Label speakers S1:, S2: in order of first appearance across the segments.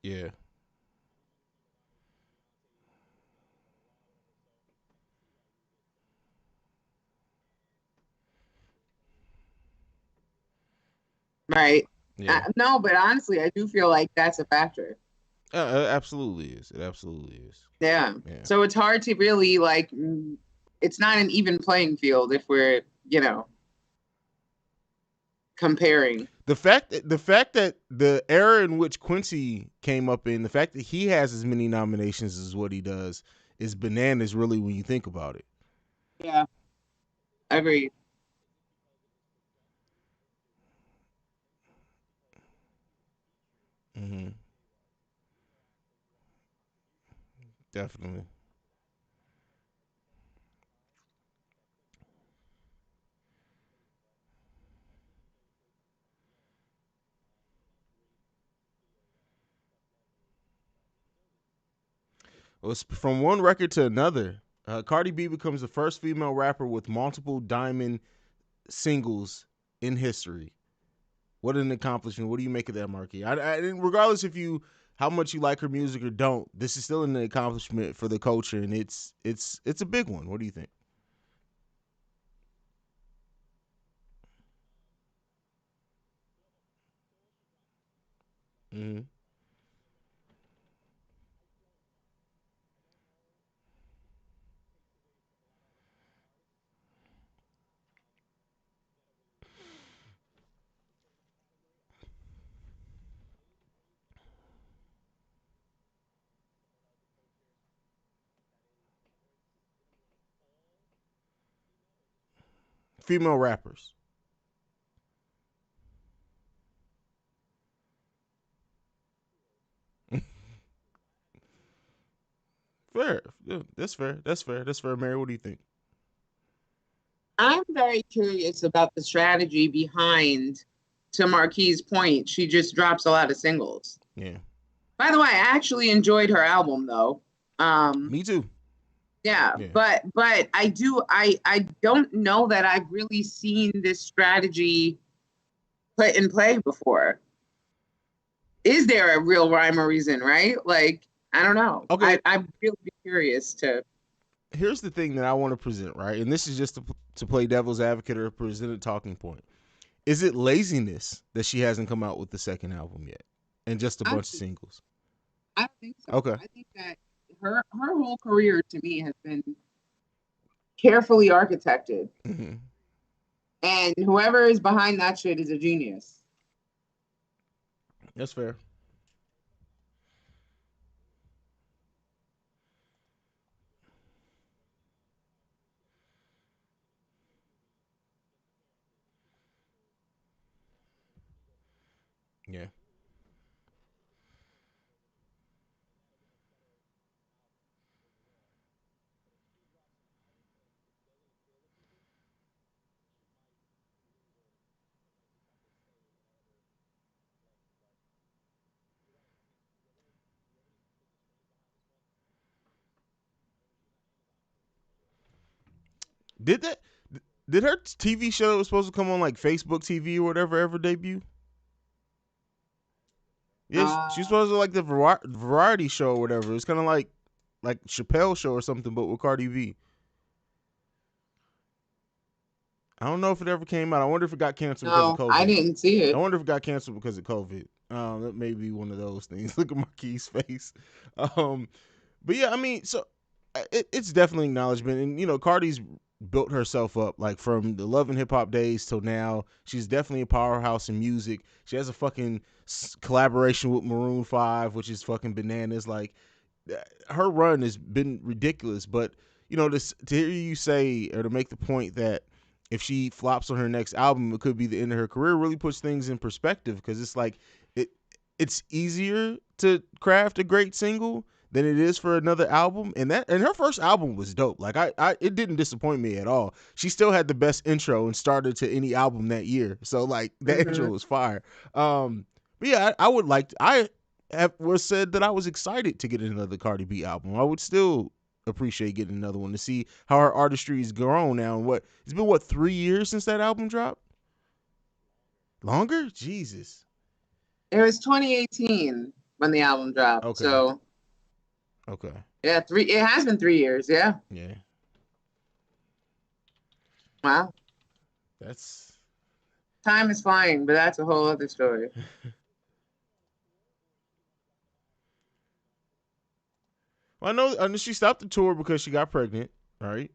S1: Yeah.
S2: Right.
S1: Yeah.
S2: No, but honestly, I do feel like that's a factor.
S1: It absolutely is. It absolutely is.
S2: Yeah.
S1: Yeah.
S2: So it's hard to really like, it's not an even playing field if we're, comparing.
S1: The fact that the era in which Quincy came up in, the fact that he has as many nominations as what he does is bananas really when you think about it.
S2: Yeah. Agreed.
S1: Hmm. Definitely. Well, it's from one record to another. Cardi B becomes the first female rapper with multiple diamond singles in history. What an accomplishment! What do you make of that, Marky? Regardless if you how much you like her music or don't, this is still an accomplishment for the culture, and it's a big one. What do you think? Mm-hmm. Female rappers. Fair. Yeah, that's fair. That's fair. That's fair. Mary, what do you think?
S2: I'm very curious about the strategy behind, to Marquis' point, she just drops a lot of singles.
S1: Yeah.
S2: By the way, I actually enjoyed her album though. Um,
S1: Me too.
S2: yeah,
S1: Yeah.
S2: but I don't know that I've really seen this strategy put in play before. Is there a real rhyme or reason, right? Like, I don't know.
S1: Okay.
S2: I'm really curious to.
S1: Here's the thing that I want to present, right? And this is just to play devil's advocate or present a talking point. Is it laziness that she hasn't come out with the second album yet, and just a
S2: I
S1: bunch of singles?
S2: I don't think so.
S1: Okay.
S2: I think that her whole career to me has been carefully architected,
S1: Mm-hmm.
S2: and whoever is behind that shit is a genius.
S1: That's fair. Yeah. Did that? Did her TV show that was supposed to come on like Facebook TV or whatever ever debut? Yeah, she was
S2: Uh,
S1: supposed to like the variety show or whatever. It's kind of like Chappelle show or something, but with Cardi B. I don't know if it ever came out. I wonder if it got canceled because of
S2: no, I
S1: COVID.
S2: didn't see
S1: I
S2: it.
S1: wonder if it got canceled because of COVID. That may be one of those things. Look at Marquis' face. Um, but yeah, I mean, so it's definitely acknowledgement, and Cardi's built herself up like from the Love and Hip Hop days till now. She's definitely a powerhouse in music. She has a fucking collaboration with Maroon Five, which is fucking bananas. Like her run has been ridiculous, but to hear you say or to make the point that if she flops on her next album, it could be the end of her career, really puts things in perspective because it's like it it's easier to craft a great single than it is for another album. And her first album was dope. Like I it didn't disappoint me at all. She still had the best intro and started to any album that year. So like that intro
S2: Hmm.
S1: was fire. But yeah, I would like to, I have was said that I was excited to get another Cardi B album. I would still appreciate getting another one to see how her artistry has grown now. And it's been 3 years since that album dropped? Longer? Jesus.
S2: It was 2018. when the album dropped.
S1: Okay.
S2: So
S1: Okay.
S2: yeah, it has been 3 years. Yeah.
S1: Yeah.
S2: Wow.
S1: That's.
S2: Time is flying, but that's a whole other story.
S1: Well, I know she stopped the tour because she got pregnant, right?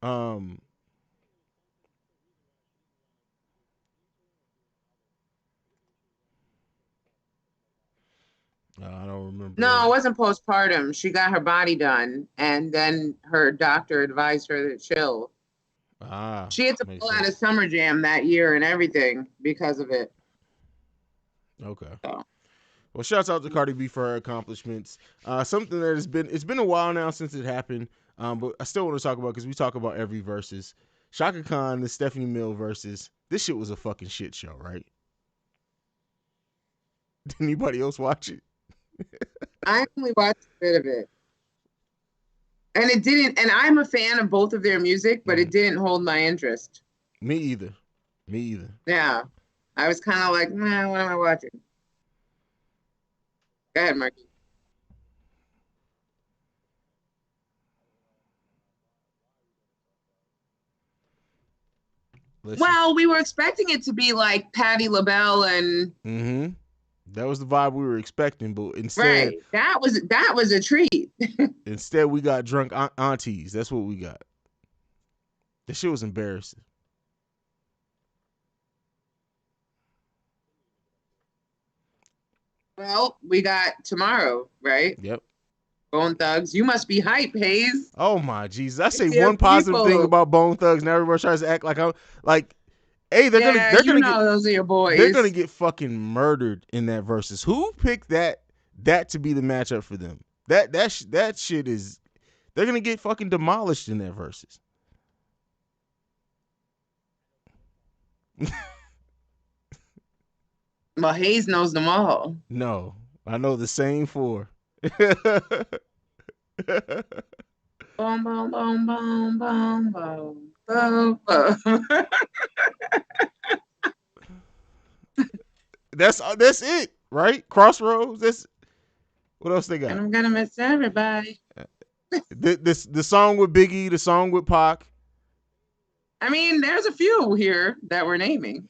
S1: Um, I don't remember
S2: No, it
S1: that.
S2: wasn't postpartum. She got her body done, and then her doctor advised her to chill.
S1: Ah,
S2: She had to
S1: makes
S2: pull out a
S1: sense.
S2: summer jam that year and everything because of it.
S1: Okay.
S2: So,
S1: Well, shouts out to Cardi B for her accomplishments. Something that it's been a while now since it happened, but I still want to talk about because we talk about every versus. Shaka Khan, the Stephanie Mill versus. This shit was a fucking shit show, right? Did anybody else watch it?
S2: I only watched a bit of it. And it didn't, and I'm a fan of both of their music, but
S1: Mm-hmm.
S2: it didn't hold my interest.
S1: Me either. Me either.
S2: Yeah. I was kind of like, nah, what am I watching? Go ahead, Marky.
S1: Listen.
S2: Well, we were expecting it to be like Patti LaBelle and
S1: Mm-hmm. That was the vibe we were expecting, but
S2: right. That was a treat.
S1: instead we got drunk aunties. That's what we got. This shit was embarrassing.
S2: Well, we got tomorrow, right?
S1: Yep.
S2: Bone Thugs. You must be hype, Hayes.
S1: Oh my Jesus! I say
S2: It's your
S1: one positive thing
S2: people.
S1: about Bone Thugs, now everybody tries to act like I'm like, hey,
S2: Yeah,
S1: they're
S2: you
S1: gonna get
S2: know those are your
S1: they're gonna
S2: boys.
S1: get fucking murdered in that versus. Who picked that to be the matchup for them? That shit is they're gonna get fucking demolished in that versus.
S2: Well, Hayes knows them all.
S1: No, I know the same four.
S2: Boom, boom, boom, boom, boom, boom, boom, boom.
S1: That's it, right? Crossroads. That's what else they
S2: And
S1: got.
S2: I'm gonna miss everybody.
S1: The song with Biggie, the song with Pac.
S2: I mean, there's a few here that we're naming.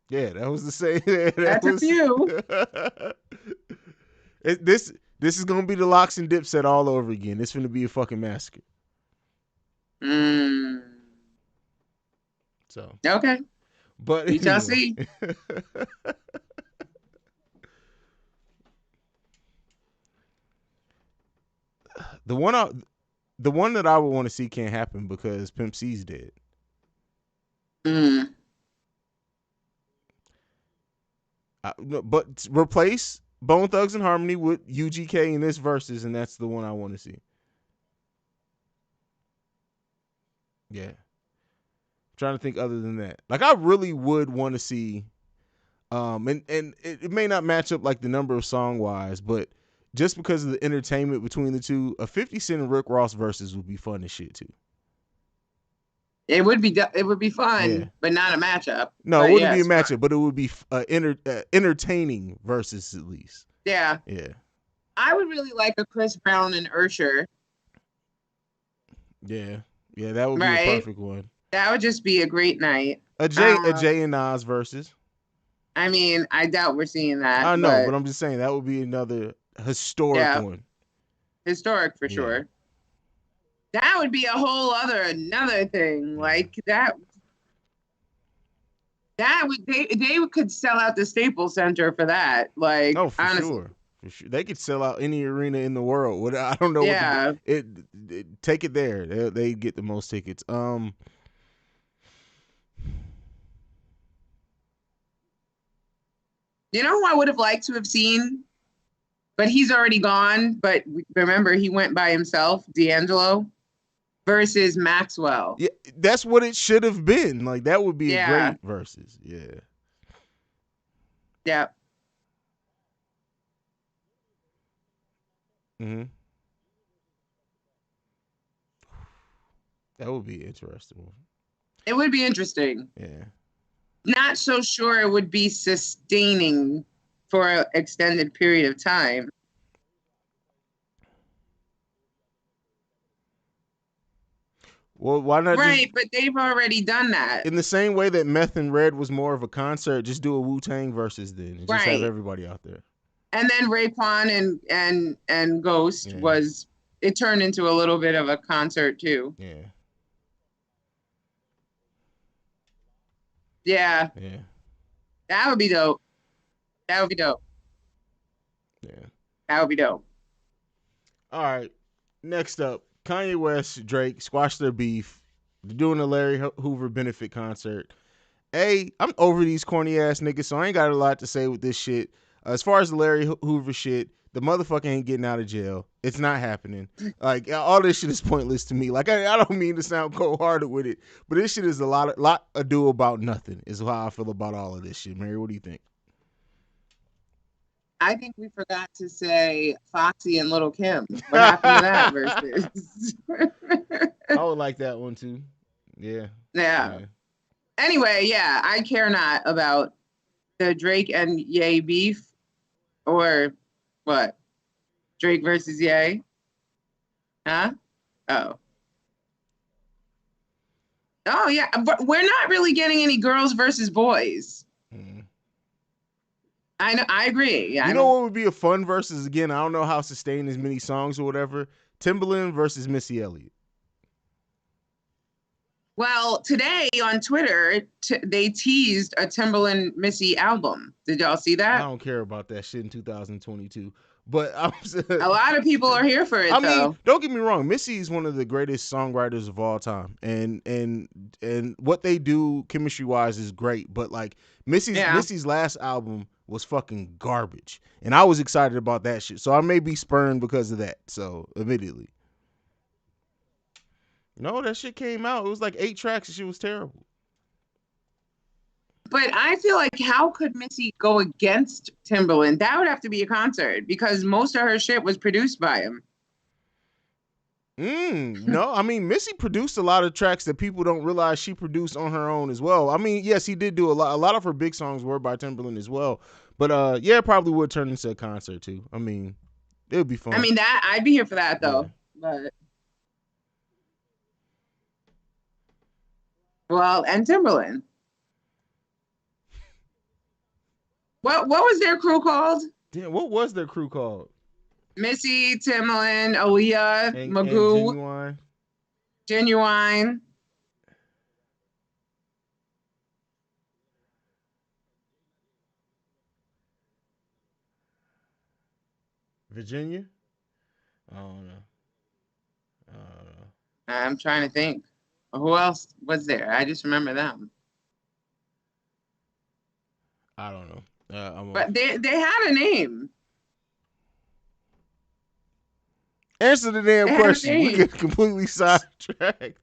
S1: Yeah, that was the same. That
S2: That's a
S1: was.
S2: few.
S1: This is gonna be the Locks and Dipset all over again. It's gonna be a fucking massacre.
S2: Mm,
S1: So,
S2: okay,
S1: but
S2: we shall
S1: anyway,
S2: see.
S1: the one I, the one that I would want to see can't happen because Pimp C's dead.
S2: Mm.
S1: No, but replace Bone Thugs and Harmony with UGK in this verses, and that's the one I want to see. Yeah, I'm trying to think other than that. Like I really would want to see. And it may not match up like the number of song wise, but just because of the entertainment between the two, a 50 Cent and Rick Ross versus would be fun as shit too.
S2: It would be
S1: Yeah.
S2: fun, but not a matchup.
S1: No, it
S2: But
S1: wouldn't be a
S2: yes, fun.
S1: matchup, but it would be entertaining versus at least.
S2: Yeah,
S1: Yeah.
S2: I would really like a Chris Brown and Usher.
S1: Yeah. Yeah, that would be a
S2: Right?
S1: perfect one.
S2: That would just be a great night.
S1: A Jay and Nas versus.
S2: I mean, I doubt we're seeing that,
S1: I know, but
S2: but
S1: I'm just saying that would be another historic
S2: yeah,
S1: one.
S2: historic for
S1: Yeah.
S2: sure. That would be a whole other another thing.
S1: Yeah.
S2: Like that would they could sell out the Staples Center for that. Like
S1: Oh, for
S2: honestly,
S1: sure. For sure. They could sell out any arena in the world. I don't know what
S2: yeah.
S1: take it there. They get the most tickets.
S2: You know who I would have liked to have seen, but he's already gone. But remember, he went by himself. D'Angelo versus Maxwell.
S1: Yeah, that's what it should have been. Like that would be a
S2: Yeah,
S1: great versus. Yeah.
S2: yeah.
S1: Mhm. That would be interesting.
S2: It would be interesting.
S1: Yeah.
S2: not so sure it would be sustaining for an extended period of time.
S1: Well, why not just
S2: Right, but they've already done that.
S1: in the same way that Meth and Red was more of a concert, just do a Wu-Tang versus then and just have
S2: Right.
S1: everybody out there.
S2: And then Raekwon and Ghost
S1: Yeah.
S2: was, it turned into a little bit of a concert too.
S1: Yeah.
S2: Yeah,
S1: Yeah.
S2: that would be dope. That would be dope.
S1: Yeah.
S2: That would be dope.
S1: All right. Next up, Kanye West, Drake squash their beef. They're doing a Larry Hoover benefit concert. I'm over these corny ass niggas, so I ain't got a lot to say with this shit. As far as the Larry Hoover shit, the motherfucker ain't getting out of jail. It's not happening. Like all this shit is pointless to me. Like I don't mean to sound cold hearted with it, but this shit is a lot ado about nothing. Is how I feel about all of this shit. Mary, what do you think?
S2: I think we forgot to say Foxy and Little Kim. What happened to that versus?
S1: I would like that one too. Yeah.
S2: Yeah. Anyway, yeah, I care not about the Drake and Ye beef or what? Drake versus Ye? Huh? Oh. Oh yeah, but we're not really getting any girls versus boys.
S1: Mm.
S2: I know. I agree. Yeah,
S1: You know what would be a fun versus again? I don't know how sustained as many songs or whatever. Timbaland versus Missy Elliott.
S2: Well, today on Twitter, they teased a Timbaland Missy album. Did y'all see
S1: I
S2: that?
S1: don't care about that shit in 2022. But I'm
S2: A lot of people are here for it.
S1: I mean,
S2: though.
S1: don't get me wrong. Missy is one of the greatest songwriters of all time, and what they do chemistry wise is great. But like Missy's last album was fucking garbage, and I was excited about that shit. So I may be spurned because of that. So immediately, no, that shit came out. It was like 8 tracks, and shit was terrible.
S2: But I feel like how could Missy go against Timbaland? That would have to be a concert because most of her shit was produced by him.
S1: No, I mean Missy produced a lot of tracks that people don't realize she produced on her own as well. I mean, yes, he did do a lot. A lot of her big songs were by Timbaland as well. But yeah, it probably would turn into a concert too. I mean, it would be fun.
S2: I mean, that I'd be here for that though. Yeah. But well, and Timbaland. What was their crew called?
S1: Damn, what was their crew called?
S2: Missy, Timbaland, Aaliyah, Magoo,
S1: and Genuine.
S2: Genuine.
S1: Virginia? I don't know. I don't know.
S2: I'm trying to think. Who else was there? I just remember them.
S1: I don't know.
S2: But they had a name.
S1: Answer the damn question. We get completely sidetracked.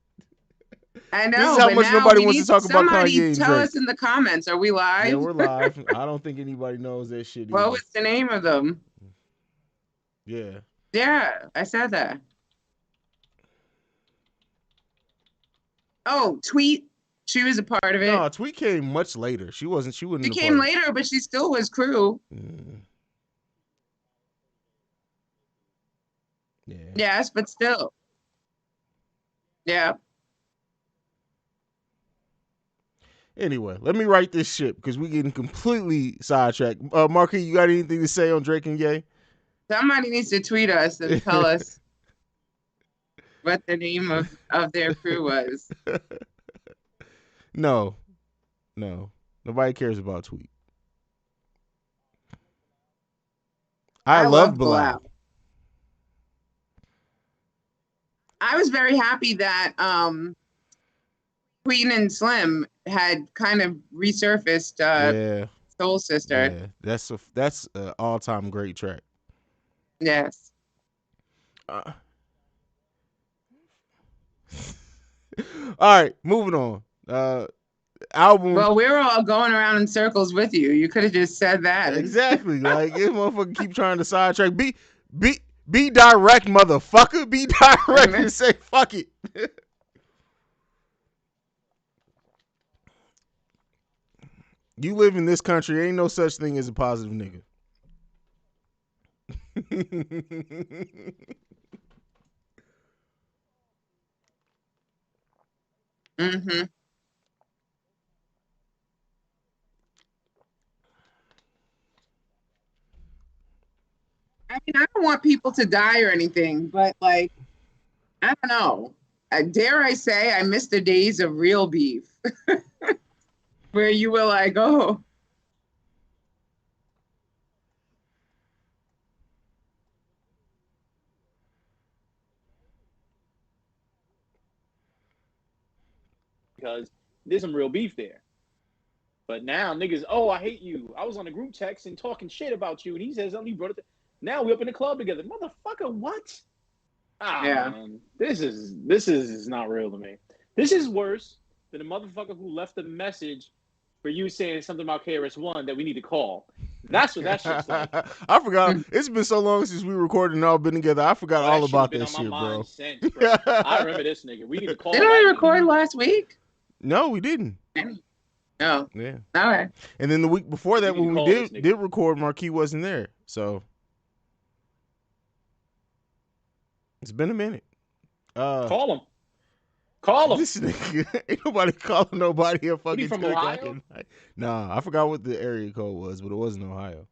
S2: I know.
S1: This is how much nobody wants to talk about Kanye and
S2: tell
S1: Drake.
S2: us in the comments. Are we live?
S1: Yeah, we're live. I don't think anybody knows that shit either.
S2: What was the name of them?
S1: Yeah.
S2: Yeah, I said that. Oh, Tweet. She was a part of it.
S1: No, Tweet came much later. She wasn't. She wouldn't.
S2: She came later, but she still was crew.
S1: Yeah.
S2: Yes, but still. Yeah.
S1: Anyway, let me write this shit because we're getting completely sidetracked. Marquis, you got anything to say on Drake and Ye?
S2: Somebody needs to tweet us and tell us what the name of their crew was.
S1: No. Nobody cares about Tweet. I love Bilal.
S2: I was very happy that Queen and Slim had kind of resurfaced Soul Sister.
S1: Yeah, that's an all-time great track.
S2: Yes.
S1: All right, moving on. Album.
S2: Well, we're all going around in circles with you. You could have just said that.
S1: Exactly. Like this motherfucker keep trying to sidetrack. Be direct, motherfucker. Be direct and say fuck it. You live in this country. Ain't no such thing as a positive nigga.
S2: Mm-hmm. I mean, I don't want people to die or anything, but like, I don't know. Dare I say, I miss the days of real beef where you were like, oh,
S3: because there's some real beef there. But now niggas, oh, I hate you. I was on a group text and talking shit about you, and he says something. He brought it. Now we up in the club together, motherfucker. What? Ah,
S2: yeah,
S3: man, this is not real to me. This is worse than a motherfucker who left a message for you saying something about KRS-One that we need to call. That's what that shit's like.
S1: I forgot. It's been so long since we recorded and all been together. I forgot
S3: Oh,
S1: all
S3: that shit has
S1: about
S3: been
S1: that
S3: on my
S1: shit, bro.
S3: mind since, bro. I remember this nigga. We need to call
S2: didn't we
S3: that nigga.
S2: record last week?
S1: No, we didn't.
S2: No.
S1: Yeah.
S2: All right.
S1: And then the week before
S3: We
S1: that,
S3: need to
S1: when we
S3: call this
S1: did
S3: nigga.
S1: record, Marquis wasn't there. So it's been a minute.
S3: Call him. Call him.
S1: This nigga ain't nobody calling nobody a
S3: What, he
S1: fucking
S3: from
S1: 2 o'clock
S3: Ohio?
S1: at night. Nah, I forgot what the area code was, but it wasn't Ohio.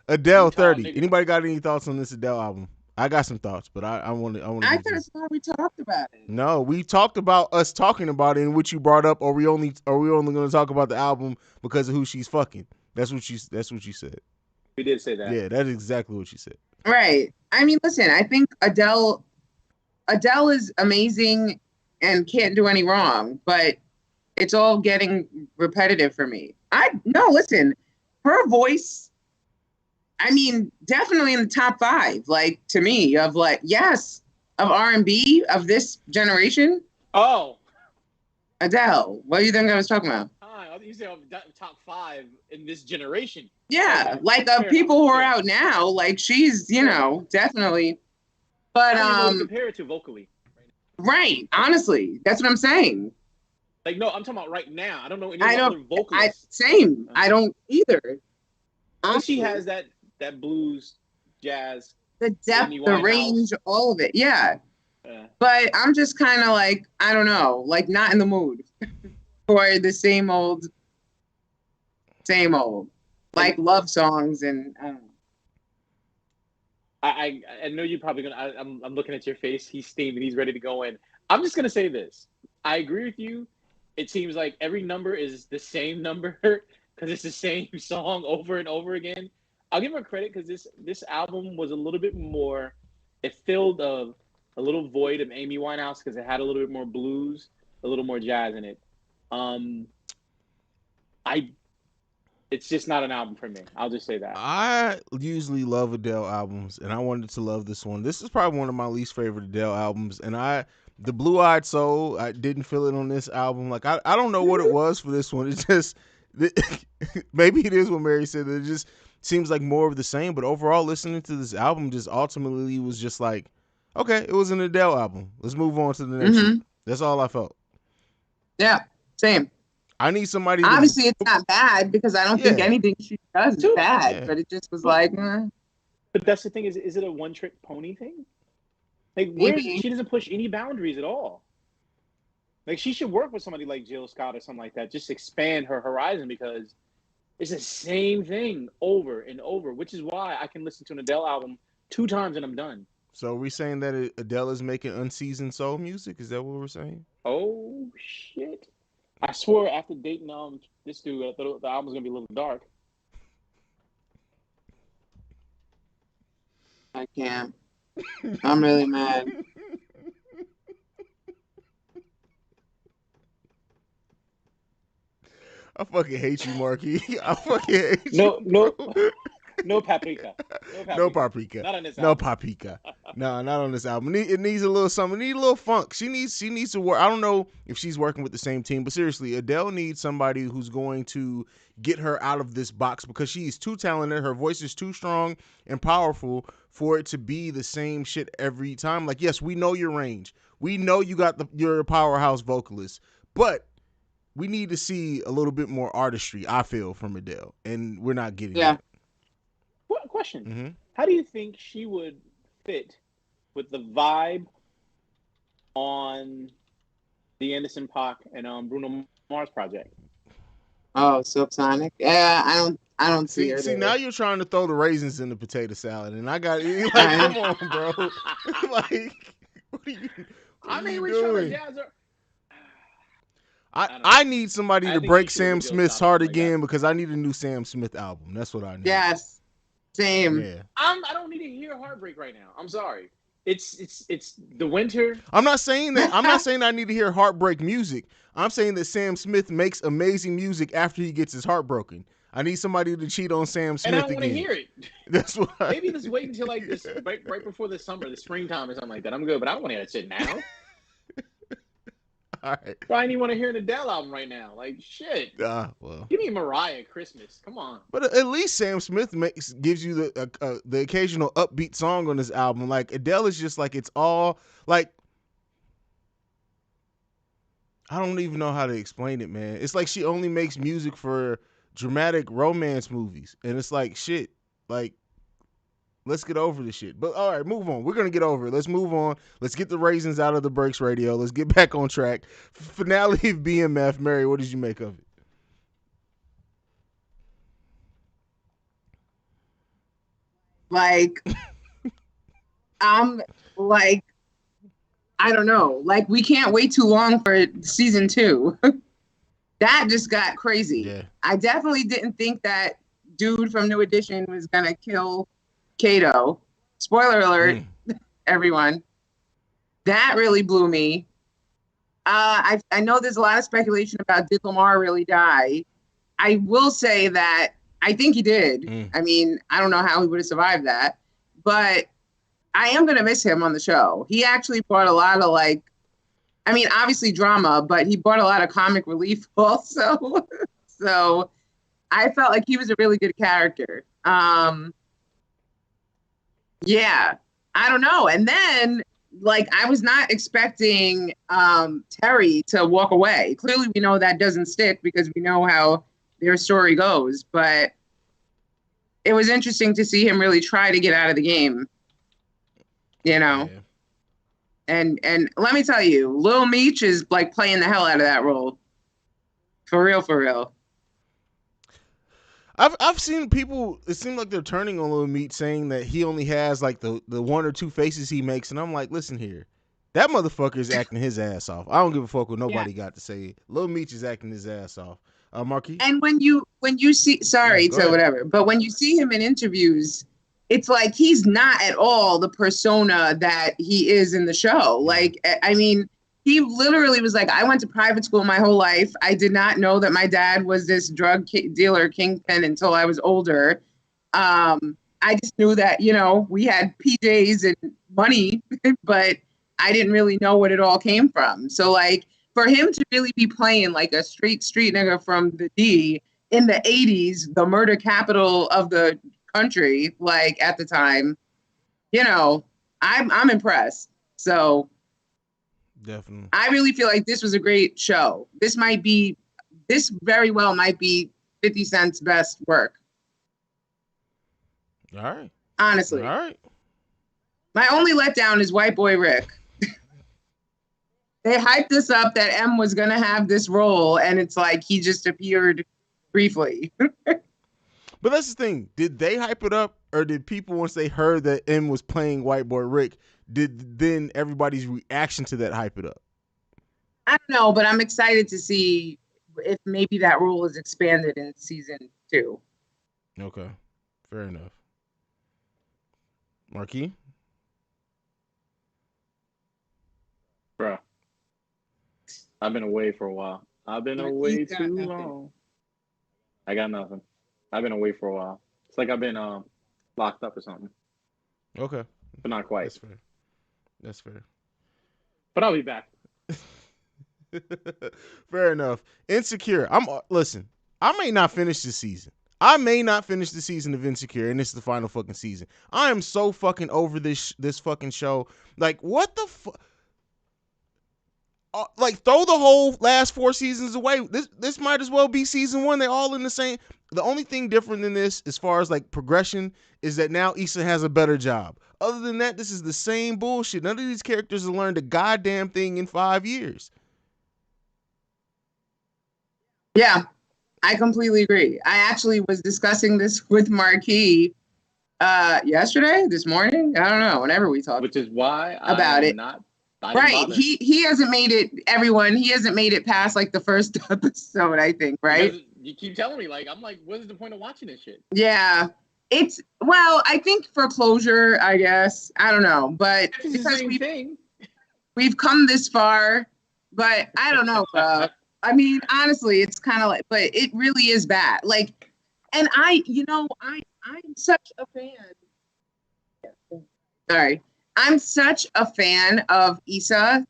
S1: Adele
S3: Utah
S1: 30.
S3: nigga.
S1: Anybody got any thoughts on this Adele album? I got some thoughts, but I want to.
S2: I
S1: Get
S2: could have sworn we talked about it.
S1: No, we talked about us talking about it, in which you brought up. Are we only going to talk about the album because of who she's fucking? That's what you. That's what you said.
S3: We did say that.
S1: Yeah, that's exactly what you said.
S2: Right. I mean, listen, I think Adele is amazing and can't do any wrong, but it's all getting repetitive for me. No, listen, her voice, I mean, definitely in the top 5, like to me, of like, yes, of R&B of this generation.
S3: Oh.
S2: Adele. What do you think I was talking about?
S3: You say top 5 in this generation.
S2: Yeah,
S3: Okay.
S2: like
S3: Fair
S2: people
S3: enough.
S2: who are out now, like she's, definitely. But
S3: I don't even know what to compare it to vocally.
S2: right, honestly, that's what I'm saying.
S3: Like, no, I'm talking about right now. I don't know any
S2: I
S3: other
S2: don't.
S3: vocalists.
S2: Same. I don't either.
S3: But she has that blues, jazz,
S2: the depth,
S3: Amy
S2: the
S3: Winehouse.
S2: range, all of it. Yeah. But I'm just kind of like, I don't know, like not in the mood for the same old, like love songs and I don't know.
S3: I know you're probably gonna. I'm looking at your face. He's steaming. He's ready to go in. I'm just gonna say this. I agree with you. It seems like every number is the same number because it's the same song over and over again. I'll give her credit because this album was a little bit more. It filled a little void of Amy Winehouse because it had a little bit more blues, a little more jazz in it. It's just not an album for me. I'll just say that.
S1: I usually love Adele albums, and I wanted to love this one. This is probably one of my least favorite Adele albums, and the Blue Eyed Soul, I didn't feel it on this album. Like I don't know what it was for this one. It just maybe it is what Mary said. It just seems like more of the same. But overall, listening to this album just ultimately was just like, okay, it was an Adele album. Let's move on to the next one. That's all I felt.
S2: Yeah, same.
S1: I need somebody.
S2: Obviously, it's not bad because I don't think anything she does is bad. But it just was like.
S3: But that's the thing: is it a one-trick pony thing? Like, she doesn't push any boundaries at all. Like, she should work with somebody like Jill Scott or something like that. Just expand her horizon because it's the same thing over and over, which is why I can listen to an Adele album 2 times and I'm done.
S1: So are we saying that Adele is making unseasoned soul music? Is that what we're saying?
S3: Oh, shit. I swore after dating this dude, I thought the album was going to be a little dark.
S2: I can't. I'm really mad.
S1: I fucking hate you, Marky. I fucking hate you.
S3: No paprika.
S1: No paprika.
S3: Not on this album.
S1: No paprika. No, not on this album. It needs a little something. It needs a little funk. She needs to work. I don't know if she's working with the same team, but seriously, Adele needs somebody who's going to get her out of this box because she is too talented. Her voice is too strong and powerful for it to be the same shit every time. Like, yes, we know your range. We know you're a powerhouse vocalist, but we need to see a little bit more artistry, I feel, from Adele, and we're not getting
S2: Yeah.
S1: that.
S3: Question:
S1: Mm-hmm.
S3: How do you think she would fit with the vibe on the Anderson Paak and Bruno Mars project?
S2: Oh, Silk Sonic. Yeah, I don't see her
S1: See,
S2: there.
S1: now you're trying to throw the raisins in the potato salad, and I got like,
S2: I,
S1: come on, bro. Like, what are you, what
S3: I
S1: are
S3: mean,
S1: you
S3: we're trying to
S1: doing?
S3: jazz her.
S1: I
S3: I don't know.
S1: I need somebody
S3: I
S1: to
S3: think she
S1: break
S3: should really
S1: Sam
S3: go
S1: Smith's
S3: stop
S1: heart
S3: something like that.
S1: again because I need a new Sam Smith album. That's what I need.
S2: yes. Same.
S1: Yeah.
S3: I don't need to hear heartbreak right now. I'm sorry. It's the winter.
S1: I'm not saying that. I'm not saying I need to hear heartbreak music. I'm saying that Sam Smith makes amazing music after he gets his heart broken. I need somebody to cheat on Sam
S3: And I
S1: Smith
S3: don't want to
S1: again.
S3: hear it.
S1: That's what.
S3: Maybe let's wait until like this right before the summer, the springtime or something like that. I'm good, but I don't want to hear that shit now.
S1: All right.
S3: Bro, I ain't even want to hear an Adele album right now. Like shit.
S1: Well.
S3: Give me Mariah Christmas. Come on.
S1: But at least Sam Smith gives you the occasional upbeat song on this album. Like Adele is just like it's all like I don't even know how to explain it, man. It's like she only makes music for dramatic romance movies, and it's like shit. Like let's get over this shit. But all right, move on. We're gonna get over it. Let's move on. Let's get the raisins out of the Breaks Radio. Let's get back on track. Finale of BMF. Mary, what did you make of it?
S2: Like, I'm like, I don't know. Like, we can't wait too long for season 2. That just got crazy.
S1: Yeah.
S2: I definitely didn't think that dude from New Edition was gonna kill Kato. Spoiler alert, everyone. That really blew me. I know there's a lot of speculation about did Lamar really die. I will say that I think he did. I mean, I don't know how he would have survived that, but I am gonna miss him on the show. He actually brought a lot of like, I mean, obviously drama, but he brought a lot of comic relief also. So I felt like he was a really good character. Yeah, I don't know. And then like I was not expecting Terry to walk away. Clearly we know that doesn't stick because we know how their story goes, but it was interesting to see him really try to get out of the game. You know.
S1: Yeah.
S2: And let me tell you, Lil Meech is like playing the hell out of that role. For real, for real.
S1: I've seen people. It seems like they're turning on Lil Meat, saying that he only has like the one or two faces he makes, and I'm like, listen here, that motherfucker is acting his ass off. I don't give a fuck what nobody got to say. Lil Meat is acting his ass off. Marquis.
S2: And when you see, sorry to whatever, but when you see him in interviews, it's like he's not at all the persona that he is in the show. Like, I mean, he literally was like, I went to private school my whole life. I did not know that my dad was this drug dealer kingpin until I was older. I just knew that, you know, we had PJs and money, but I didn't really know what it all came from. So, like, for him to really be playing like a street nigga from the D in the 80s, the murder capital of the country, like at the time, you know, I'm impressed. So
S1: definitely,
S2: I really feel like this was a great show. This very well might be 50 Cent's best work.
S1: All right.
S2: Honestly.
S1: All right.
S2: My only letdown is White Boy Rick. They hyped this up that M was going to have this role, and it's like he just appeared briefly.
S1: But that's the thing. Did they hype it up, or did people, once they heard that M was playing White Boy Rick, did then everybody's reaction to that hype it up?
S2: I don't know, but I'm excited to see if maybe that role is expanded in season 2.
S1: Okay. Fair enough. Marquis?
S3: Bro. I've been away for a while. I've been away too long. I got nothing. I've been away for a while. It's like I've been locked up or something.
S1: Okay.
S3: But not quite.
S1: That's fair. That's fair.
S3: But I'll be back.
S1: Fair enough. Insecure. Listen, I may not finish this season. I may not finish the season of Insecure, and this is the final fucking season. I am so fucking over this fucking show. Like, what the fuck? Like throw the whole last 4 seasons away. This might as well be season 1. They're all in the same. The only thing different than this, as far as like progression, is that now Issa has a better job. Other than that, this is the same bullshit. None of these characters have learned a goddamn thing in 5 years.
S2: Yeah, I completely agree. I actually was discussing this with Marquis yesterday, this morning. I don't know, whenever we talked.
S3: Which is why
S2: about it. Right. He hasn't made it, everyone, he hasn't made it past like the first episode, I think, right?
S3: Because you keep telling me, like, I'm like, what is the point of watching this shit?
S2: Yeah. Well, I think for closure, I guess. I don't know. But because we've come this far, but I don't know, bro. I mean, honestly, it's kind of like, but it really is bad. Like, and I'm such a fan. Sorry. I'm such a fan of Issa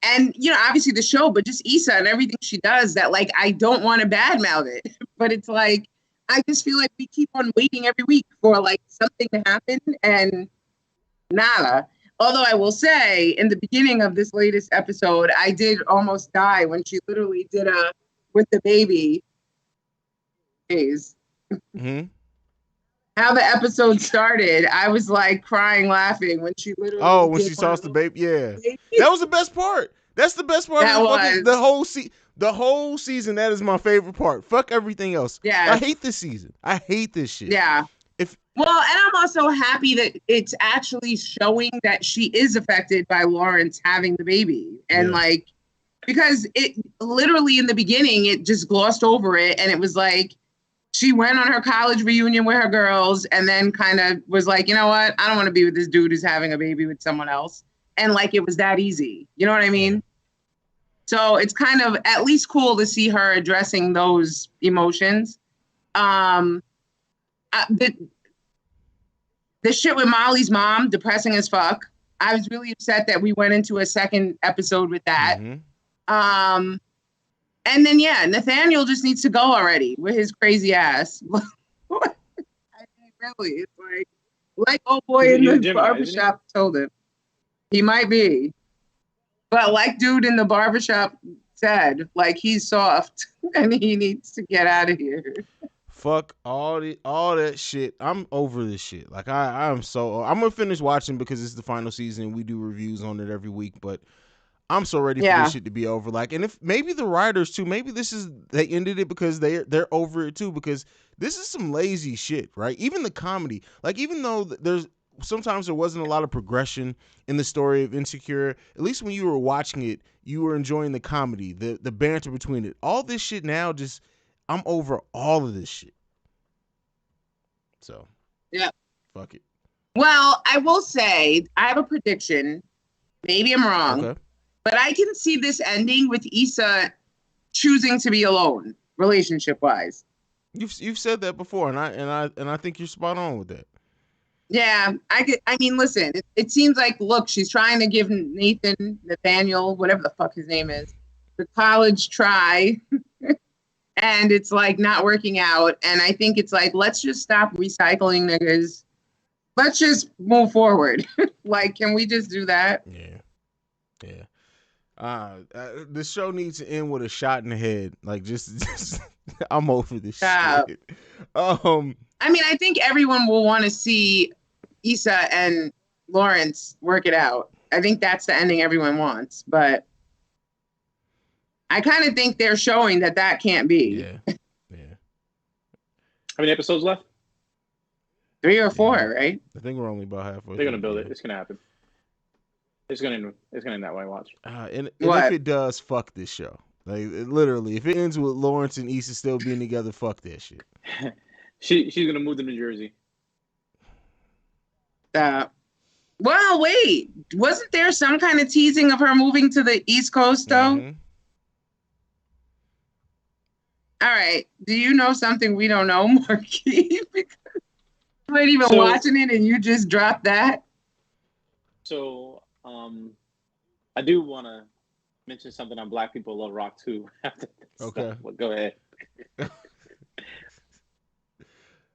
S2: and, obviously the show, but just Issa and everything she does that, like, I don't want to badmouth it. But it's like, I just feel like we keep on waiting every week for, like, something to happen and nada. Although I will say, in the beginning of this latest episode, I did almost die when she literally did with the baby.
S1: Mm-hmm.
S2: How the episode started, I was like crying, laughing when she literally.
S1: Oh, when she tossed the baby, yeah, that was the best part. That's the best part of the whole season. That is my favorite part. Fuck everything else.
S2: Yeah,
S1: I hate this season. I hate this shit.
S2: Yeah. And I'm also happy that it's actually showing that she is affected by Lawrence having the baby, and like, because it literally in the beginning it just glossed over it, and it was like. She went on her college reunion with her girls and then kind of was like, you know what? I don't want to be with this dude who's having a baby with someone else. And like, it was that easy. You know what I mean? So it's kind of at least cool to see her addressing those emotions. The shit with Molly's mom, depressing as fuck. I was really upset that we went into a second episode with that. Mm-hmm. And then, Nathaniel just needs to go already with his crazy ass. I mean, really, it's like old boy in the barbershop told him. He might be. But like dude in the barbershop said, like he's soft and he needs to get out of here.
S1: Fuck all that shit. I'm over this shit. Like I'm gonna finish watching because it's the final season. We do reviews on it every week, but I'm so ready for this shit to be over. Like, and if maybe the writers too, maybe they ended it because they're over it too, because this is some lazy shit, right? Even the comedy, like, even though sometimes there wasn't a lot of progression in the story of Insecure, at least when you were watching it, you were enjoying the comedy, the banter between it. All this shit now, just I'm over all of this shit. So fuck it.
S2: Well, I will say I have a prediction. Maybe I'm wrong.
S1: Okay.
S2: But I can see this ending with Issa choosing to be alone, relationship-wise.
S1: You've said that before, and I think you're spot on with that.
S2: Yeah, I mean, listen, it seems like, look, she's trying to give Nathaniel, whatever the fuck his name is, the college try, and it's like not working out. And I think it's like, let's just stop recycling niggas. Let's just move forward. Like, can we just do that?
S1: Yeah. This show needs to end with a shot in the head. Like, just I'm over this shit.
S2: I mean, I think everyone will want to see Issa and Lawrence work it out. I think that's the ending everyone wants, but I kind of think they're showing that can't be.
S1: Yeah.
S3: How many episodes left?
S2: 3 or 4, right?
S1: I think we're only about halfway.
S3: They're gonna build it. It's gonna happen. It's gonna end that way. Watch.
S1: And if it does, fuck this show. Like, literally, if it ends with Lawrence and Issa still being together, fuck that shit.
S3: She's gonna move to New Jersey.
S2: Well, wait. Wasn't there some kind of teasing of her moving to the East Coast, though?
S1: Mm-hmm.
S2: All right. Do you know something we don't know, Marquis? Because you weren't even watching it and you just dropped that.
S3: So, I do want to mention something on Black People Love Rock too. Okay. Well, go ahead.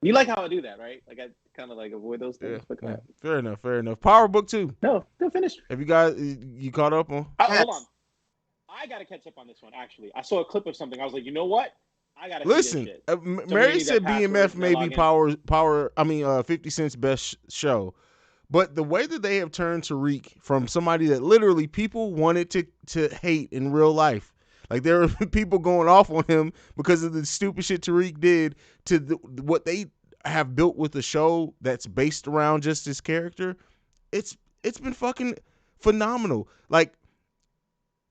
S3: You like how I do that, right? Like, I kind of like avoid those things.
S1: Yeah. Fair enough. Power Book 2.
S3: No, finish.
S1: Have you guys, you caught up on?
S3: Hold on. I got to catch up on this one. Actually, I saw a clip of something. I was like, you know what? I got to see this
S1: Listen,
S3: shit. So I'm gonna
S1: Mary
S3: need that
S1: said
S3: password
S1: BMF
S3: and that
S1: may be
S3: login.
S1: power. I mean, 50 Cent's best show. But the way that they have turned Tariq from somebody that literally people wanted to hate in real life, like there are people going off on him because of the stupid shit Tariq did, to what they have built with the show that's based around just his character. It's been fucking phenomenal. Like,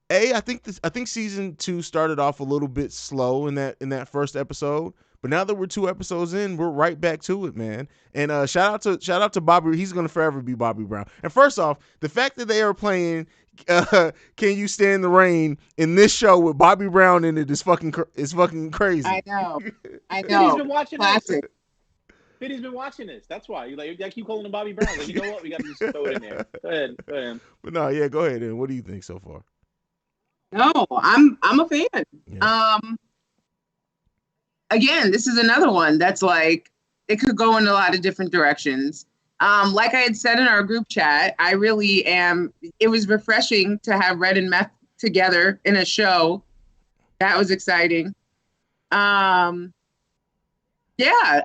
S1: I think season 2 started off a little bit slow in that first episode, but now that we're 2 episodes in, we're right back to it, man. And shout out to Bobby. He's gonna forever be Bobby Brown. And first off, the fact that they are playing "Can You Stand the Rain" in this show with Bobby Brown in it is fucking crazy.
S2: I know. I
S3: Fiddy's
S2: know.
S3: been watching
S2: Classic.
S3: this. Fiddy's been watching this. That's why. I keep calling him Bobby Brown. Like, you know what? We got to just throw it in there. Go ahead. Go ahead.
S1: But no, yeah, go ahead. And what do you think so far?
S2: No, I'm a fan.
S1: Yeah.
S2: Again, this is another one that's like it could go in a lot of different directions. Like I had said in our group chat, I really am. It was refreshing to have Red and Meth together in a show. That was exciting. Yeah,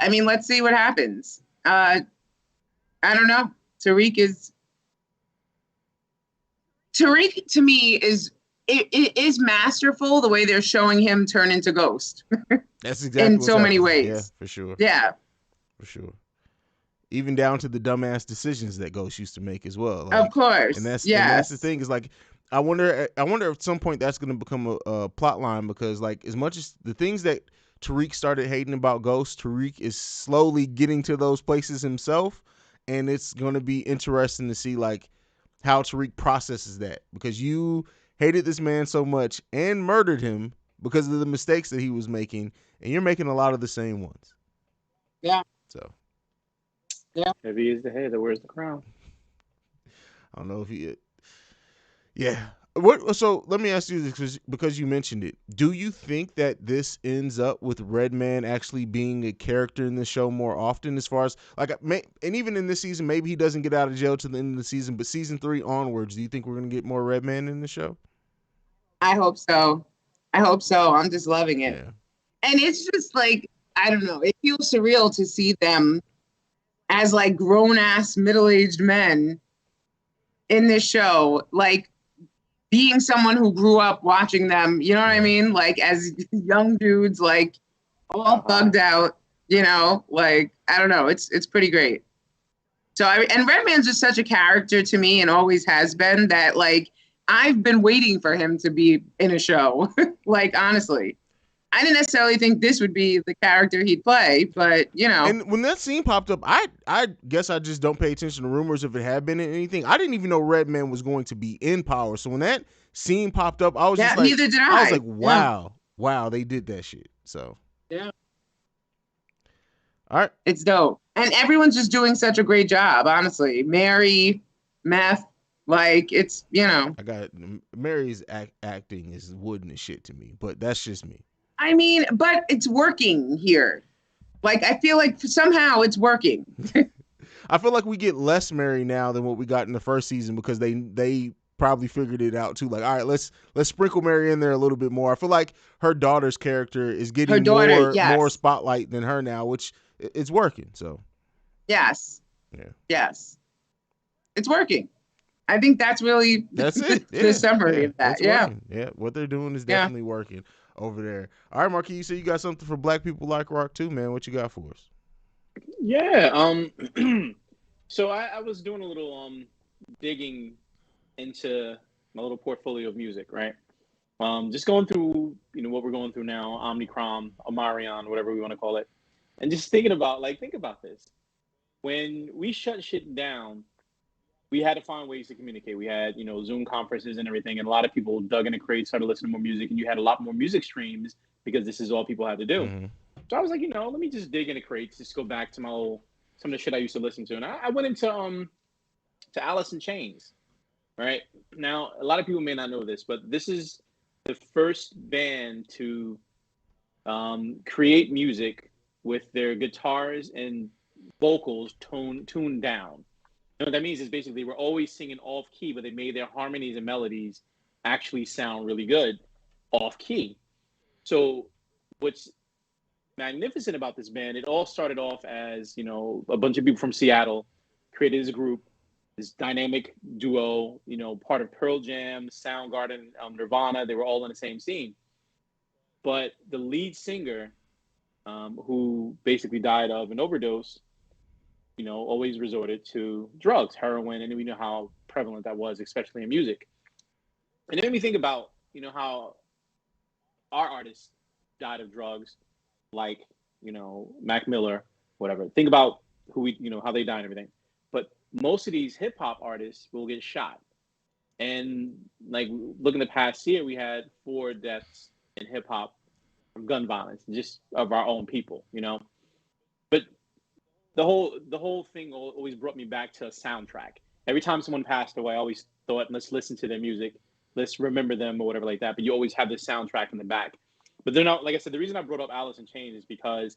S2: I mean, let's see what happens. I don't know. Tariq to me it is masterful the way they're showing him turn into Ghost.
S1: That's exactly
S2: in
S1: what's
S2: so many
S1: happening.
S2: ways.
S1: Yeah, for sure.
S2: Yeah.
S1: For sure. Even down to the dumbass decisions that Ghost used to make as well.
S2: Of course.
S1: And that's the
S2: yes.
S1: thing is like I wonder at some point that's going to become a plot line, because like as much as the things that Tariq started hating about Ghost, Tariq is slowly getting to those places himself, and it's going to be interesting to see like how Tariq processes that, because you hated this man so much and murdered him because of the mistakes that he was making, and you're making a lot of the same ones.
S2: Yeah.
S1: So
S2: yeah.
S3: Heavy is the head that wears the crown.
S1: I don't know if he. Yeah. What? So let me ask you this, because you mentioned it. Do you think that this ends up with Redman actually being a character in the show more often, as far as like, and even in this season, maybe he doesn't get out of jail to the end of the season, but season 3 onwards, do you think we're gonna get more Redman in the show?
S2: I hope so. I'm just loving it.
S1: Yeah.
S2: And it's just like, I don't know, it feels surreal to see them as like grown ass middle-aged men in this show, like being someone who grew up watching them, you know what I mean? Like as young dudes, like all thugged out, you know, like, I don't know. It's pretty great. So and Redman's just such a character to me and always has been, that like, I've been waiting for him to be in a show. Like, honestly, I didn't necessarily think this would be the character he'd play, but you know.
S1: And when that scene popped up, I guess I just don't pay attention to rumors if it had been in anything. I didn't even know Redman was going to be in Power. So when that scene popped up, I was just like,
S2: neither did I.
S1: I was like, wow, they did that shit. So
S2: yeah.
S1: All right.
S2: It's dope. And everyone's just doing such a great job, honestly. Mary, Meth, like, it's, you know.
S1: Mary's acting is wooden as shit to me, but that's just me.
S2: I mean, but it's working here. Like, I feel like somehow it's working.
S1: I feel like we get less Mary now than what we got in the first season, because they probably figured it out too. Like, all right, let's sprinkle Mary in there a little bit more. I feel like her daughter's character is getting more spotlight than her now, which it's working. So
S2: yes,
S1: yeah,
S2: yes, it's working. I think that's really the summary of that. Yeah,
S1: working. Yeah, what they're doing is definitely working over there. All right, Marquis, you said you got something for Black people like rock too, man. What you got for us?
S3: Yeah. So I was doing a little digging into my little portfolio of music, right? Just going through, what we're going through now, Omnicrom, Omarion, whatever we want to call it, and just thinking about, think about this. When we shut shit down, we had to find ways to communicate. We had, Zoom conferences and everything, and a lot of people dug in the crates, started listening to more music, and you had a lot more music streams because this is all people had to do.
S1: Mm-hmm.
S3: So I was like, let me just dig in the crates, just go back to some of the shit I used to listen to, and I went into Alice in Chains. Right now, a lot of people may not know this, but this is the first band to create music with their guitars and vocals tuned down. What that means is basically we're always singing off key, but they made their harmonies and melodies actually sound really good off key. So what's magnificent about this band, it all started off as, a bunch of people from Seattle created this group, this dynamic duo, part of Pearl Jam, Soundgarden, Nirvana. They were all in the same scene. But the lead singer, who basically died of an overdose, always resorted to drugs, heroin, and we know how prevalent that was, especially in music. And it made me think about, how our artists died of drugs, like, Mac Miller, whatever. Think about how they die and everything. But most of these hip hop artists will get shot. And like, look in the past year, we had 4 deaths in hip hop from gun violence, just of our own people, But the whole thing always brought me back to a soundtrack. Every time someone passed away, I always thought, let's listen to their music, let's remember them or whatever like that. But you always have this soundtrack in the back. But they're not, like I said, the reason I brought up Alice in Chains is because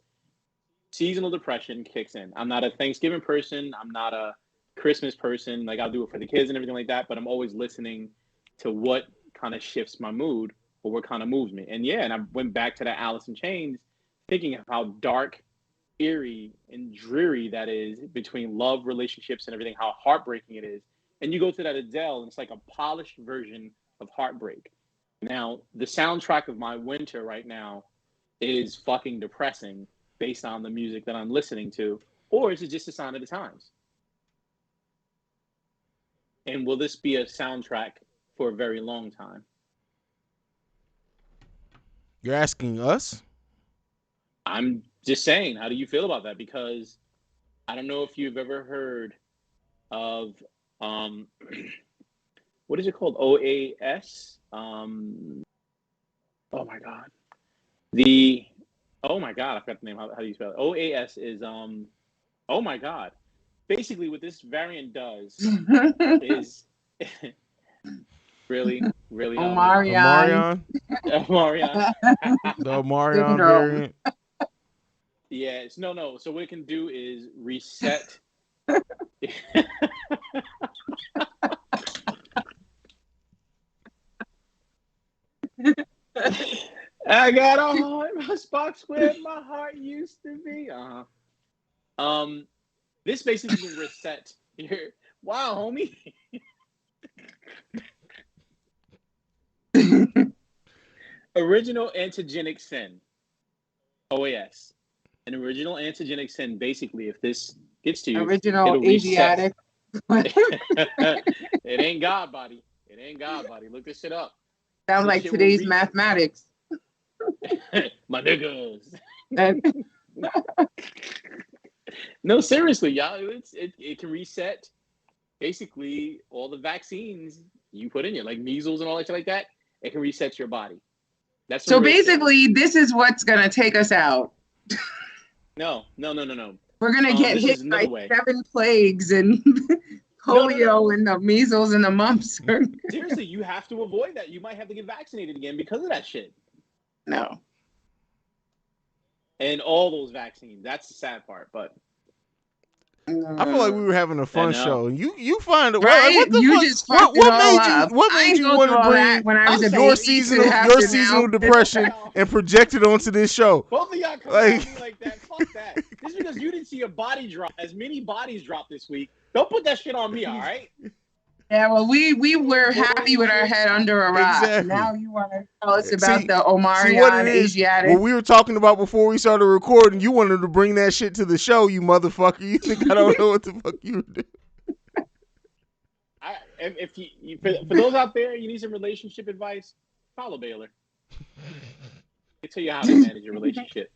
S3: seasonal depression kicks in. I'm not a Thanksgiving person. I'm not a Christmas person. Like, I'll do it for the kids and everything like that. But I'm always listening to what kind of shifts my mood or what kind of moves me. And yeah, and I went back to that Alice in Chains, thinking of how dark, eerie, and dreary that is between love, relationships, and everything, how heartbreaking it is. And you go to that Adele, and it's like a polished version of heartbreak. Now, the soundtrack of my winter right now is fucking depressing based on the music that I'm listening to, or is it just a sign of the times? And will this be a soundtrack for a very long time?
S1: You're asking us?
S3: I'm just saying, how do you feel about that? Because I don't know if you've ever heard of what is it called? OAS? Oh my god. Oh my god, I forgot the name. How do you spell it? OAS is oh my god. Basically what this variant does is really
S2: Omarion.
S3: Omarion.
S1: The Omarion
S2: Syndrome.
S1: variant.
S3: Yes, no. So what it can do is reset. I got a heart, my spot where my heart used to be. This basically can reset your. Wow, homie. Original antigenic sin. OAS. An original antigenic sin. Basically, if this gets to you,
S2: Original
S3: it'll
S2: Asiatic.
S3: It ain't God body. It ain't God body. Look this shit up.
S2: Sounds like today's mathematics.
S3: My niggas.
S2: And
S3: No, seriously, y'all. It can reset basically all the vaccines you put in you, like measles and all that shit like that. It can reset your body. That's
S2: so basically, this is what's gonna take us out.
S3: No.
S2: We're gonna get hit by 7 plagues and polio and the measles and the mumps.
S3: Seriously, you have to avoid that. You might have to get vaccinated again because of that shit.
S2: No.
S3: And all those vaccines. That's the sad part, but
S1: I feel like we were having a fun show. You find it
S2: right.
S1: What the
S2: you
S1: fuck?
S2: Just what made up.
S1: What made you want to bring
S2: when I was
S1: your seasonal depression and project it onto this show?
S3: Both of y'all come at me like that. Fuck that. Just because you didn't see a body drop, as many bodies dropped this week, don't put that shit on me, all right?
S2: Yeah, well, we were happy with our head under a rock. Exactly. Now you want to tell us about the Omarion Asiatic.
S1: What we were talking about before we started recording, you wanted to bring that shit to the show, you motherfucker. You think I don't know what the fuck you would do?
S3: If you for those out there, you need some relationship advice, follow Baylor. He'll tell you how to manage your relationship.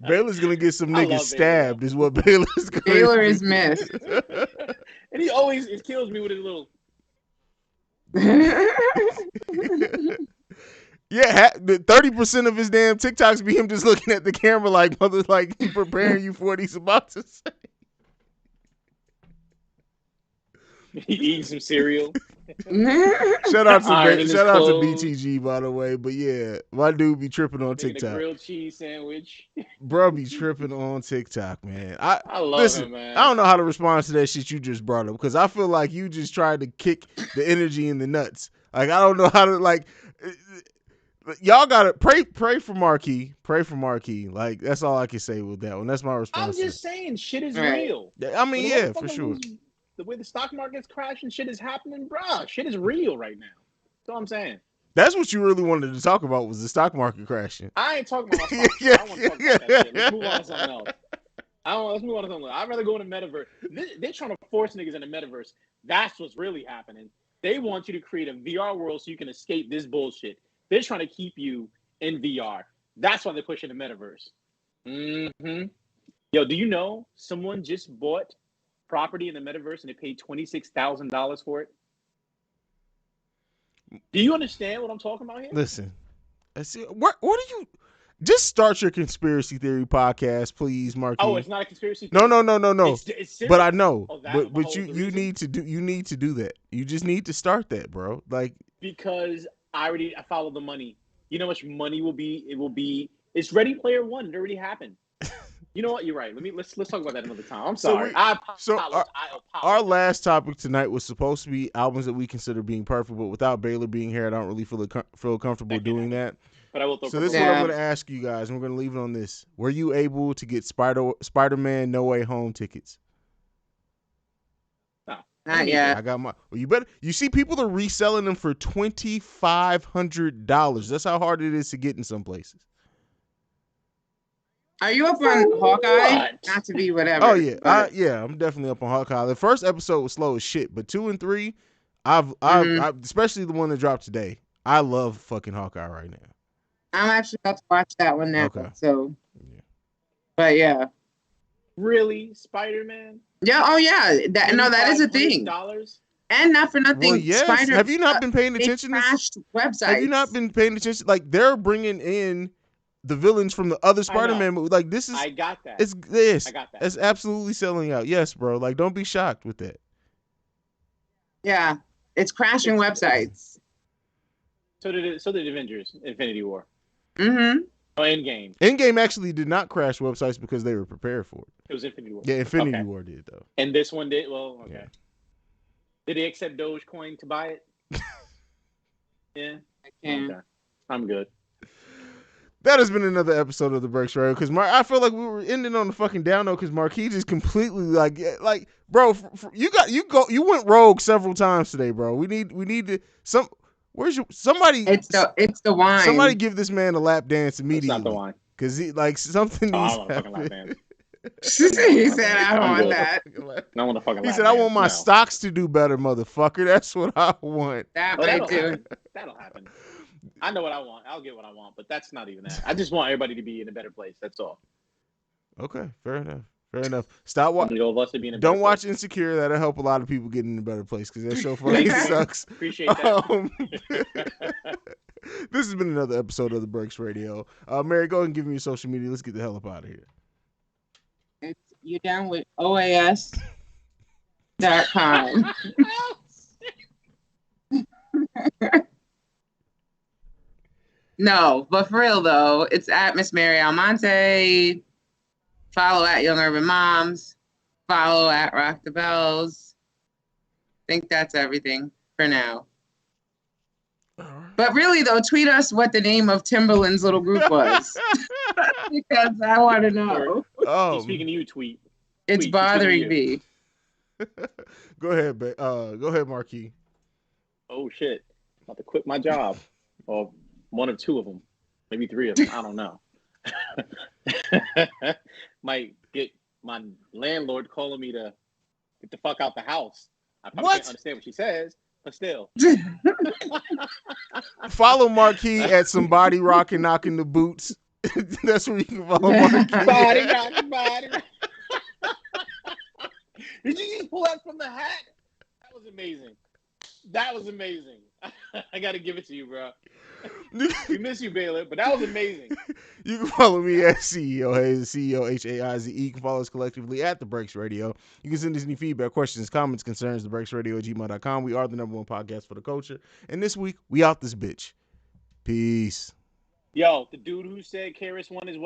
S1: Baylor's gonna get some niggas stabbed, Baylor. Is what Baylor's gonna
S2: Baylor is missed.
S3: And he always kills me with his little.
S1: Yeah, 30% of his damn TikToks be him just looking at the camera like mother, like preparing you for what he's about to say.
S3: He eating some cereal.
S1: Shout out to
S3: Ironing his
S1: shout out to
S3: clothes,
S1: BTG, by the way. But yeah, my dude be tripping on
S3: making a
S1: TikTok.
S3: grilled cheese sandwich.
S1: Bro, be tripping on TikTok, man. I
S3: I love
S1: listen.
S3: him,
S1: I
S3: man.
S1: don't know how to respond to that shit you just brought up because I feel like you just tried to kick the energy in the nuts. Like I don't know how to like. Y'all gotta pray for Marquis. Pray for Marquis. Like that's all I can say with that one. That's my
S3: I'm
S1: response.
S3: just saying, shit is
S2: Right.
S3: real.
S1: I mean,
S3: When the
S1: yeah, for
S3: motherfucker
S1: sure.
S3: the way the stock market's crashing, shit is happening, bruh. Shit is real right now. That's all I'm saying.
S1: That's what you really wanted to talk about was the stock market crashing.
S3: I ain't talking about my stocks. I don't want to talk about that shit. Let's move on to something else. Let's move on to something else. I'd rather go in the metaverse. They're trying to force niggas in the metaverse. That's what's really happening. They want you to create a VR world so you can escape this bullshit. They're trying to keep you in VR. That's why they're pushing the metaverse. Mm-hmm. Yo, do you know someone just bought property in the metaverse and they paid $26,000 for it? Do you understand what I'm talking about here?
S1: Listen, what are you? Just start your conspiracy theory podcast, please, Marquis.
S3: Oh, it's not a conspiracy theory?
S1: No.
S3: It's
S1: But I know.
S3: Oh,
S1: but you need to do that. You just need to start that, bro. Like
S3: because I follow the money. You know how much money will be? It will be. It's Ready Player One. It already happened. You know what? You're right. Let's talk about that another time. I'm sorry. I apologize.
S1: Our last topic tonight was supposed to be albums that we consider being perfect, but without Baylor being here, I don't really feel comfortable doing that.
S3: But I will throw.
S1: So this is what I'm going to ask you guys. And we're going to leave it on this. Were you able to get Spider-Man No Way Home tickets?
S3: No,
S2: not yet.
S1: I got my. Well, you better. You see, people are reselling them for $2,500. That's how hard it is to get in some places.
S2: Are you up on Hawkeye? Not to be whatever.
S1: Oh yeah, I'm definitely up on Hawkeye. The first episode was slow as shit, but 2 and 3, I've especially the one that dropped today. I love fucking Hawkeye right now.
S2: I'm actually about to watch that one now.
S1: Okay.
S2: So, but yeah.
S3: Really, Spider-Man?
S2: Yeah. Oh yeah. That is a thing. And not for nothing.
S1: Well, yes. Have you not been paying attention?
S2: Crashed websites.
S1: Have you not been paying attention? Like they're bringing in the villains from the other Spider-Man movie. Like this is.
S3: I got that.
S1: It's this.
S3: I got that.
S1: It's absolutely selling out. Yes, bro. Like don't be shocked with that.
S2: Yeah, it's crashing websites.
S3: So did Avengers: Infinity War.
S2: Mm-hmm.
S3: Oh, Endgame.
S1: Endgame actually did not crash websites because they were prepared for it.
S3: It was Infinity War.
S1: Yeah, Infinity War did though.
S3: And this one did. Well, okay.
S1: Yeah.
S3: Did they accept Dogecoin to buy it? Yeah.
S2: I can.
S3: Okay. I'm good.
S1: That has been another episode of the Breaks Radio because I feel like we were ending on the fucking down note because Marquis just completely like bro, you went rogue several times today, bro. We need to somebody.
S2: It's the wine.
S1: Somebody give this man a lap dance immediately.
S3: It's not the wine
S1: Because he like something needs to happen.
S3: lap dance.
S2: He said, "I don't want that."
S3: I want to fucking.
S1: He said, "I want my stocks to do better, motherfucker. That's what I want."
S2: That might do.
S3: That'll happen. I know what I want. I'll get what I want, but that's not even that. I just want everybody to be in a better place. That's all.
S1: Okay, fair enough. Stop watching.
S3: Don't
S1: watch Insecure. That'll help a lot of people get in a better place because that show fucking sucks.
S3: Appreciate that.
S1: This has been another episode of the Breaks Radio. Mary, go ahead and give me your social media. Let's get the hell up out of here.
S2: You down with OAS.com. No, but for real though, it's at Miss Mary Almonte. Follow at Young Urban Moms. Follow at Rock the Bells. I think that's everything for now. But really though, tweet us what the name of Timberland's little group was. Because I want to know.
S3: Speaking to you, tweet.
S2: It's bothering me.
S1: Go ahead, Marquis.
S3: Oh shit! I'm about to quit my job, or one or two of them, maybe three of them. I don't know. Might get my landlord calling me to get the fuck out the house. I probably can't understand what she says, but still.
S1: Follow Marquis at Somebody Rockin' Knocking the Boots. That's where you can follow Marquis.
S3: Body rock. Did you just pull that from the hat? That was amazing. That was amazing. I got to give it to you, bro. We miss you, Baylor, but that was amazing.
S1: You can follow me at CEO Hayes, CEO HAIZE. You can follow us collectively at The Breaks Radio. You can send us any feedback, questions, comments, concerns, thebreaksradio@gmail.com. We are the #1 podcast for the culture. And this week, we out this bitch. Peace.
S3: Yo, the dude who said Karis won his